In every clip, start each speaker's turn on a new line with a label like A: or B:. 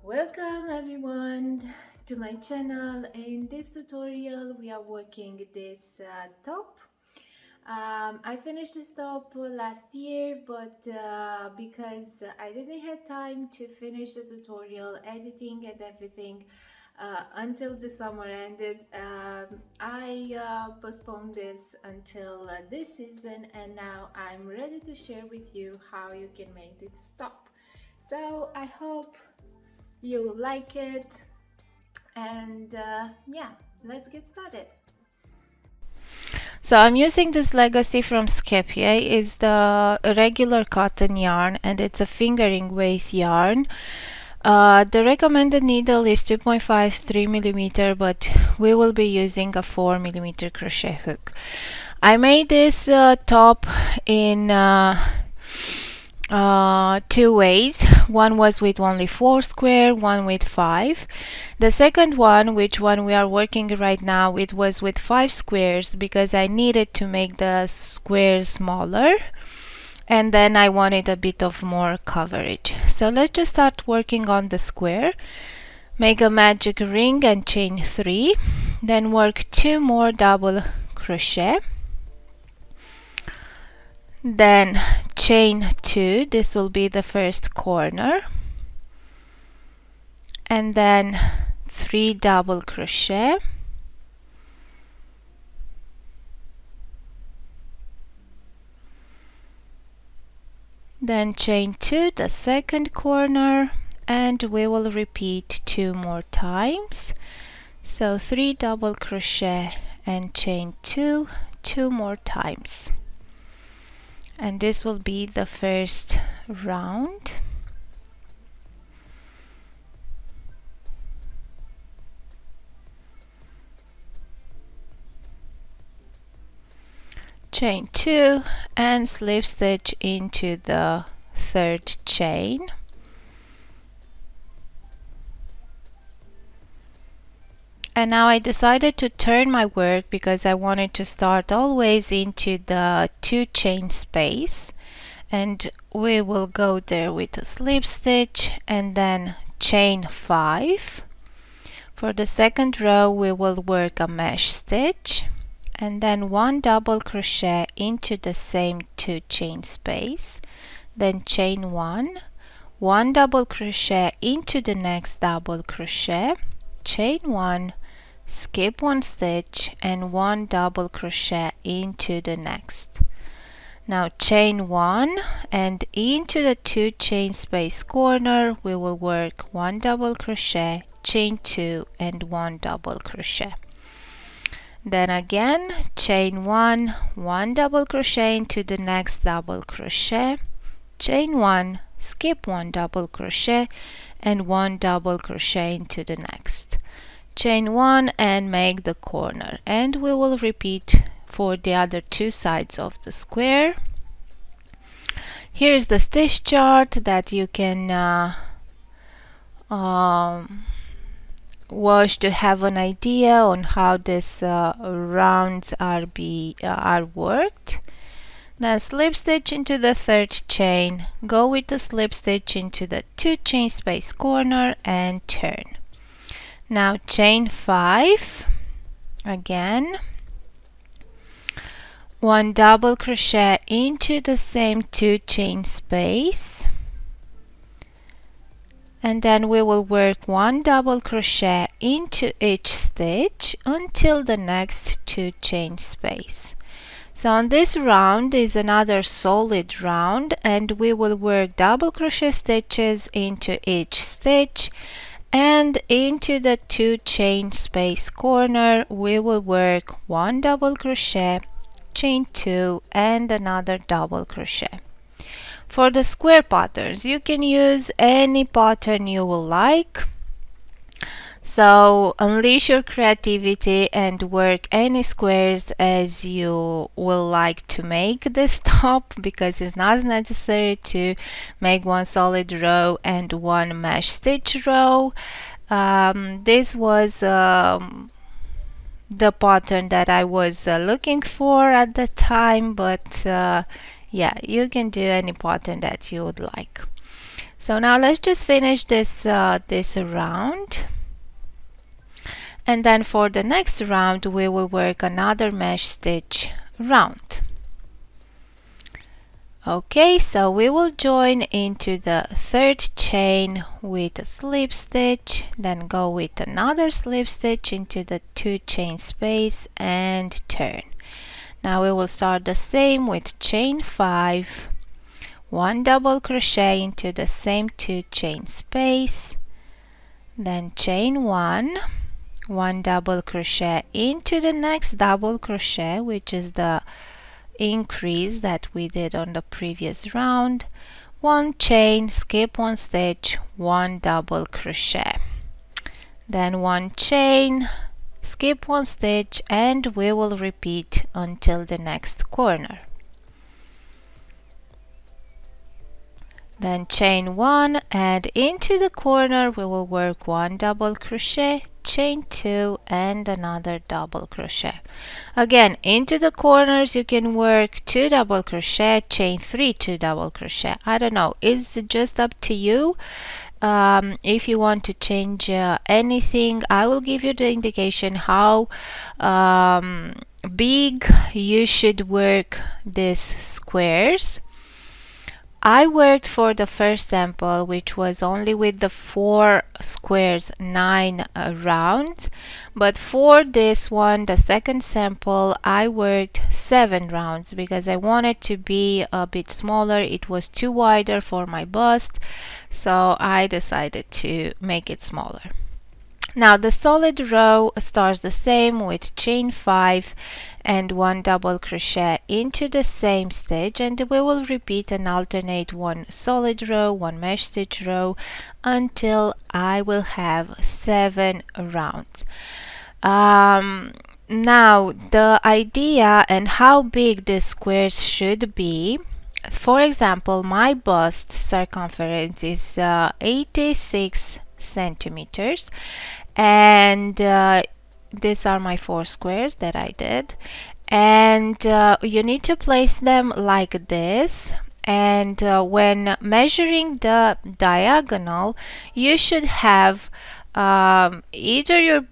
A: Welcome everyone to my channel. In this tutorial we are working this top. I finished this top last year, but because I didn't have time to finish the tutorial editing and everything until the summer ended, I postponed this until this season, and now I'm ready to share with you how you can make this top. So I hope you like it, and yeah, let's get started.
B: So I'm using this Legacy from Scheepjes. Is the regular cotton yarn, and it's a fingering weight yarn. The recommended needle is 2.53 millimeter, but we will be using a 4 millimeter crochet hook. I made this top in two ways. One was with only 4 square, one with 5. The second one, which one we are working right now, it was with 5 squares because I needed to make the squares smaller, and then I wanted a bit of more coverage. So let's just start working on the square. Make a magic ring and chain 3, then work 2 more double crochet, then chain 2, this will be the first corner, and then 3 double crochet, then chain 2 the second corner, and we will repeat 2 more times. So 3 double crochet and chain 2 more times, and this will be the first round. Chain 2 and slip stitch into the third chain. And now I decided to turn my work because I wanted to start always into the 2 chain space, and we will go there with a slip stitch and then chain 5. For the second row we will work a mesh stitch and then 1 double crochet into the same 2 chain space, then chain 1 double crochet into the next double crochet, chain 1, skip 1 stitch and 1 double crochet into the next. Now chain 1, and into the 2 chain space corner we will work 1 double crochet, chain 2 and 1 double crochet. Then again chain 1 double crochet into the next double crochet, chain 1, skip 1 double crochet and 1 double crochet into the next, chain 1 and make the corner, and we will repeat for the other 2 sides of the square. Here's the stitch chart that you can watch to have an idea on how these rounds are worked. Then slip stitch into the third chain, go with the slip stitch into the 2 chain space corner and turn. Now chain 5 again, 1 double crochet into the same 2 chain space, and then we will work 1 double crochet into each stitch until the next 2 chain space. So on this round is another solid round, and we will work double crochet stitches into each stitch, and into the 2 chain space corner we will work 1 double crochet, chain 2 and another double crochet. For the square patterns, you can use any pattern you will like. So unleash your creativity and work any squares as you will like to make this top, because it's not necessary to make one solid row and one mesh stitch row. This was the pattern that I was looking for at the time, but yeah, you can do any pattern that you would like. So now let's just finish this this round, and then for the next round we will work another mesh stitch round. Okay, so we will join into the third chain with a slip stitch, then go with another slip stitch into the 2 chain space and turn. Now we will start the same with chain 5, 1 double crochet into the same 2 chain space, then chain 1, 1 double crochet into the next double crochet, which is the increase that we did on the previous round, 1 chain, skip 1 stitch, 1 double crochet, then 1 chain, skip 1 stitch, and we will repeat until the next corner. Then chain 1, and into the corner we will work 1 double crochet, chain 2, and another double crochet. Again, into the corners you can work 2 double crochet, chain 3, 2 double crochet. I don't know, it's just up to you. If you want to change anything, I will give you the indication how big you should work these squares. I worked for the first sample, which was only with the 4 squares, 9 rounds, but for this one, the second sample, I worked 7 rounds because I wanted to be a bit smaller. It was too wider for my bust, so I decided to make it smaller. Now the solid row starts the same with chain 5 and 1 double crochet into the same stitch, and we will repeat and alternate 1 solid row, 1 mesh stitch row until I will have 7 rounds. Now the idea and how big the squares should be. For example, my bust circumference is 86 centimeters, and these are my 4 squares that I did, and you need to place them like this, and when measuring the diagonal you should have either your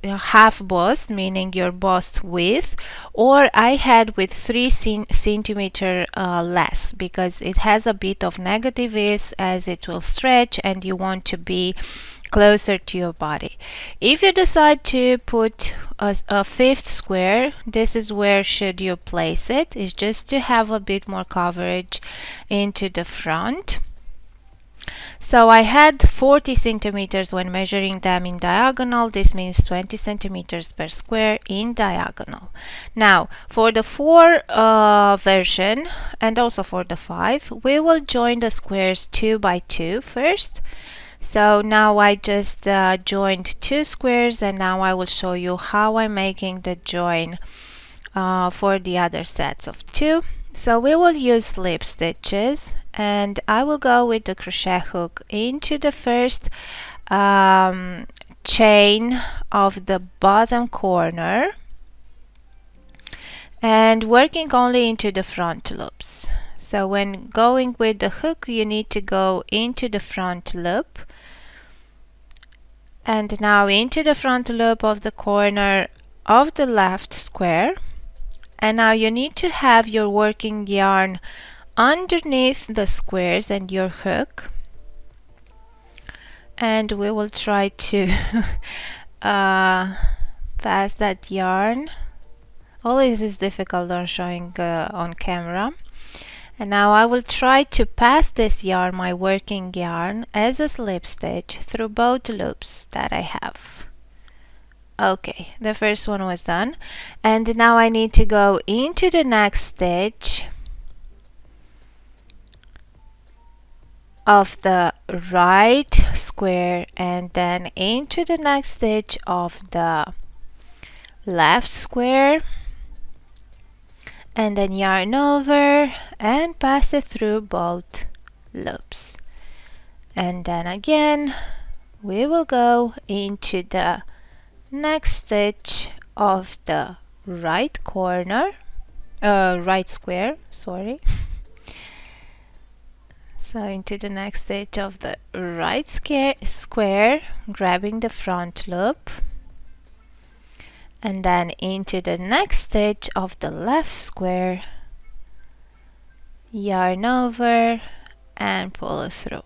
B: half bust, meaning your bust width, or I had with 3 centimeter less, because it has a bit of negative ease as it will stretch and you want to be closer to your body. If you decide to put a fifth square, this is where should you place it. It's just to have a bit more coverage into the front. So I had 40 centimeters when measuring them in diagonal. This means 20 centimeters per square in diagonal. Now for the 4 version and also for the 5, we will join the squares 2 by 2 first. So now I just joined 2 squares, and now I will show you how I'm making the join for the other sets of 2. So we will use slip stitches, and I will go with the crochet hook into the first chain of the bottom corner and working only into the front loops. So when going with the hook, you need to go into the front loop, and now into the front loop of the corner of the left square. And now you need to have your working yarn underneath the squares and your hook, and we will try to pass that yarn. Always is difficult on showing on camera. And now I will try to pass this yarn, my working yarn, as a slip stitch through both loops that I have. Okay, the first one was done, and now I need to go into the next stitch of the right square and then into the next stitch of the left square, and then yarn over and pass it through both loops. And then again we will go into the next stitch of the right corner, right square, sorry. So into the next stitch of the right square, grabbing the front loop, and then into the next stitch of the left square, yarn over and pull it through.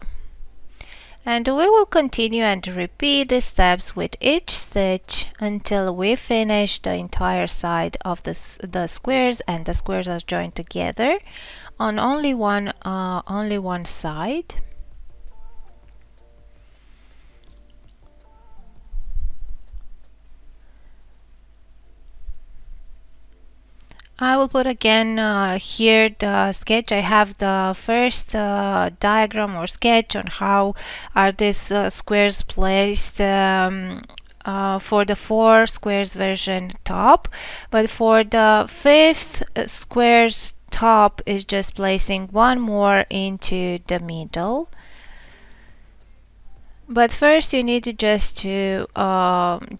B: And we will continue and repeat the steps with each stitch until we finish the entire side of the squares, and the squares are joined together on only one side. I will put again here the sketch. I have the first diagram or sketch on how are these squares placed for the 4 squares version top, but for the 5th squares top is just placing one more into the middle. But first you need to just to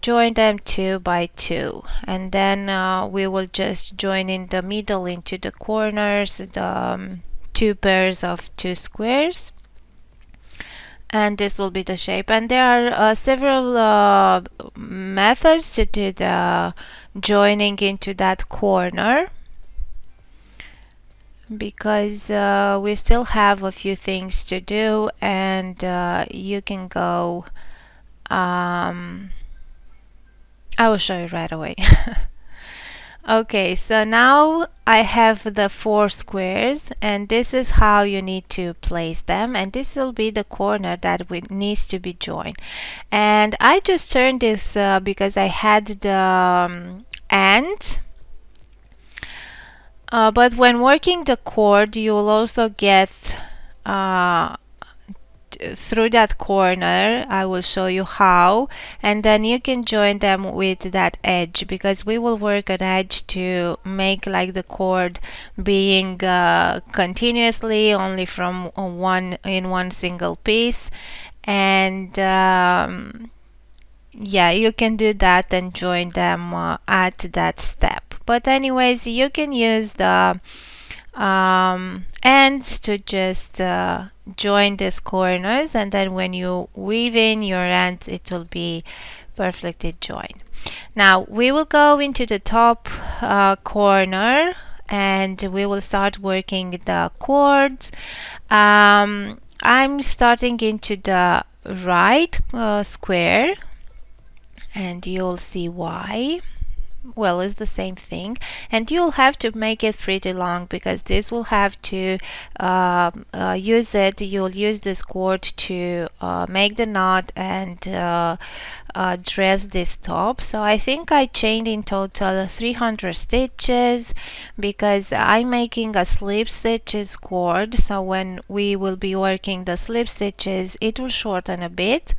B: join them 2 by 2, and then we will just join in the middle into the corners the 2 pairs of 2 squares, and this will be the shape. And there are several methods to do the joining into that corner, because we still have a few things to do, and you can go I will show you right away. Okay, so now I have the 4 squares, and this is how you need to place them, and this will be the corner that needs to be joined. And I just turned this because I had the ends. But when working the cord, you will also get through that corner. I will show you how, and then you can join them with that edge, because we will work an edge to make like the cord being continuously only from one single piece. And yeah, you can do that and join them at that step. But anyways, you can use the ends to just join these corners, and then when you weave in your ends, it will be perfectly joined. Now we will go into the top corner, and we will start working the cords. I'm starting into the right square, and you'll see why. Well, it's the same thing, and you'll have to make it pretty long, because this will have to you'll use this cord to make the knot and dress this top. So I think I chained in total 300 stitches, because I'm making a slip stitches cord, so when we will be working the slip stitches, it will shorten a bit.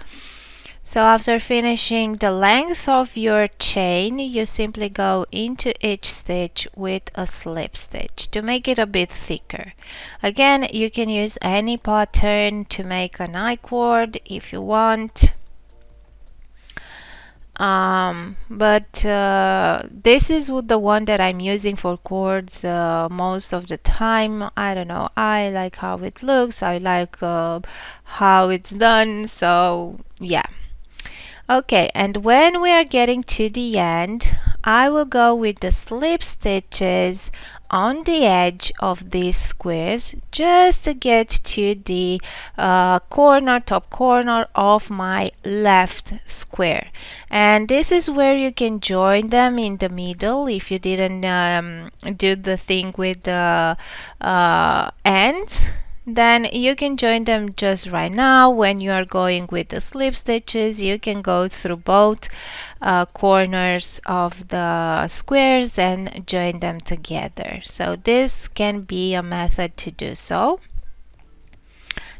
B: So after finishing the length of your chain, you simply go into each stitch with a slip stitch to make it a bit thicker. Again, you can use any pattern to make an I-cord if you want. But this is the one that I'm using for cords most of the time. I don't know, I like how it looks, I like how it's done, so yeah. Okay, and when we are getting to the end, I will go with the slip stitches on the edge of these squares, just to get to the top corner of my left square. And this is where you can join them in the middle if you didn't do the thing with the ends. Then you can join them just right now. When you are going with the slip stitches, you can go through both corners of the squares and join them together. So this can be a method to do so,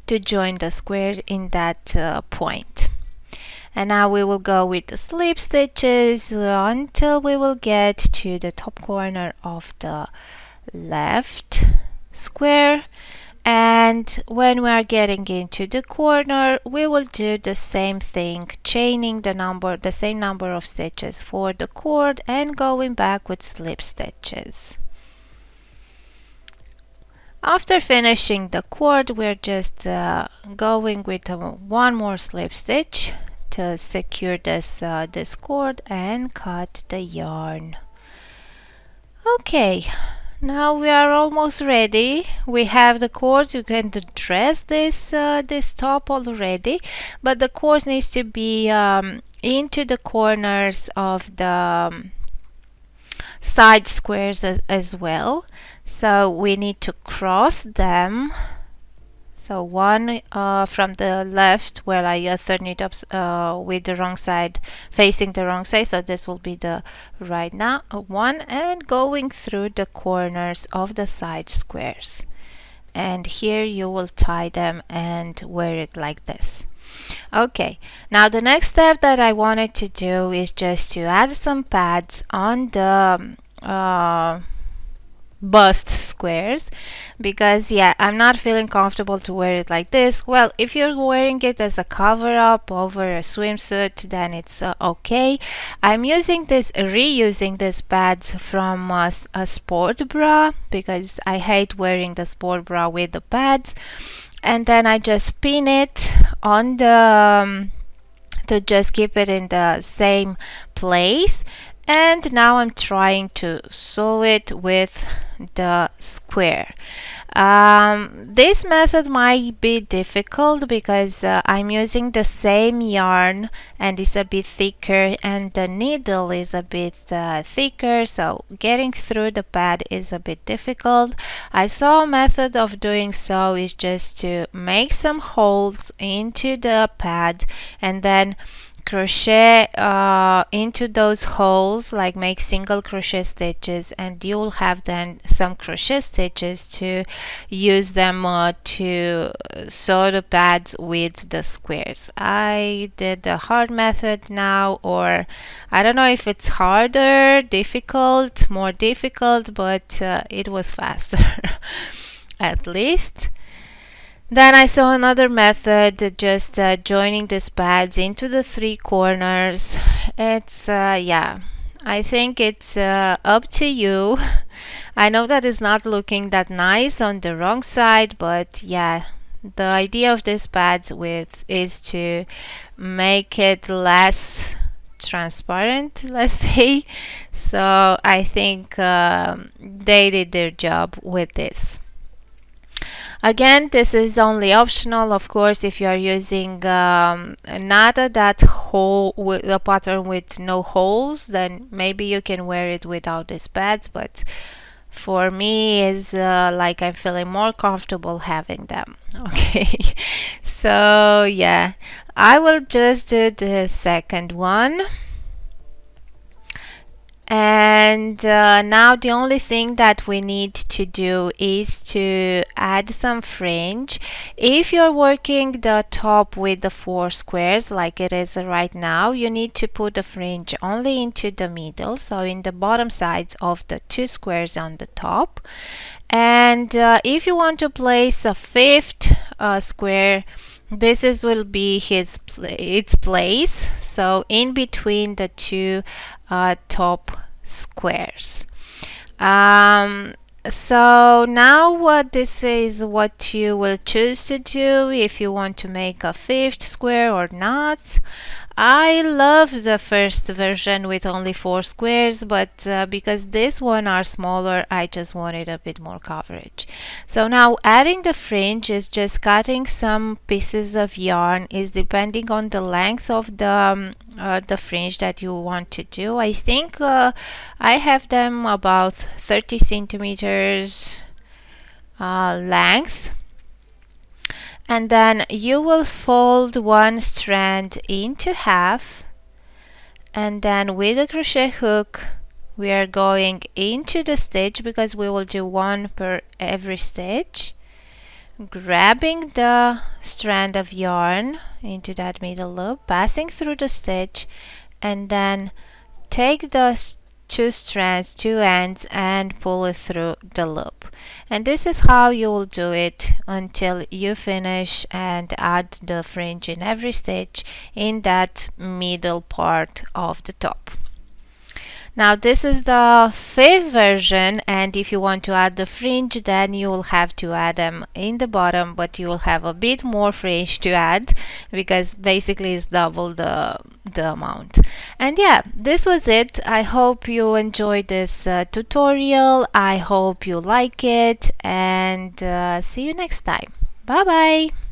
B: to join the square in that point. And now we will go with the slip stitches until we will get to the top corner of the left square. And when we are getting into the corner, we will do the same thing, chaining the same number of stitches for the cord and going back with slip stitches. After finishing the cord, we're just going with one more slip stitch to secure this cord and cut the yarn. Okay, now we are almost ready. We have the cords. You can dress this top already, but the cords needs to be into the corners of the side squares as well. So we need to cross them. So one from the left where I turn it up with the wrong side, facing the wrong side. So this will be the right now one, and going through the corners of the side squares. And here you will tie them and wear it like this. Okay, now the next step that I wanted to do is just to add some pads on the bust squares, because yeah, I'm not feeling comfortable to wear it like this. Well, if you're wearing it as a cover up over a swimsuit, then it's okay. I'm reusing these pads from a sport bra, because I hate wearing the sport bra with the pads, and then I just pin it on the to just keep it in the same place. And now I'm trying to sew it with the square. This method might be difficult because I'm using the same yarn and it's a bit thicker, and the needle is a bit thicker, so getting through the pad is a bit difficult. I saw a method of doing so is just to make some holes into the pad and then crochet into those holes, like make single crochet stitches, and you'll have then some crochet stitches to use them to sew the pads with the squares. I did the hard method now, or I don't know if it's harder, difficult, more difficult, but it was faster at least. Then I saw another method, just joining these pads into the three corners. It's, yeah, I think it's up to you. I know that is not looking that nice on the wrong side, but yeah, the idea of these pads is to make it less transparent, let's say. So I think they did their job with this. Again, this is only optional, of course. If you are using not that hole with a pattern with no holes, then maybe you can wear it without these pads, but for me is like I'm feeling more comfortable having them. Okay, so yeah, I will just do the second one. And now the only thing that we need to do is to add some fringe. If you're working the top with the 4 squares like it is right now, you need to put the fringe only into the middle, so in the bottom sides of the 2 squares on the top. And if you want to place a 5th square, this will be its place, so in between the 2 top squares. So now this is what you will choose to do, if you want to make a 5th square or not. I love the first version with only 4 squares, but because this one are smaller, I just wanted a bit more coverage. So now adding the fringe is just cutting some pieces of yarn, is depending on the length of the fringe that you want to do. I think I have them about 30 centimeters length. And then you will fold one strand into half, and then with a crochet hook we are going into the stitch, because we will do one per every stitch, grabbing the strand of yarn into that middle loop, passing through the stitch, and then take the 2 ends and pull it through the loop. And this is how you will do it until you finish and add the fringe in every stitch in that middle part of the top. Now this is the fifth version, and if you want to add the fringe, then you will have to add them in the bottom, but you will have a bit more fringe to add because basically it's double the amount. And yeah, this was it. I hope you enjoyed this tutorial. I hope you like it, and see you next time. Bye bye.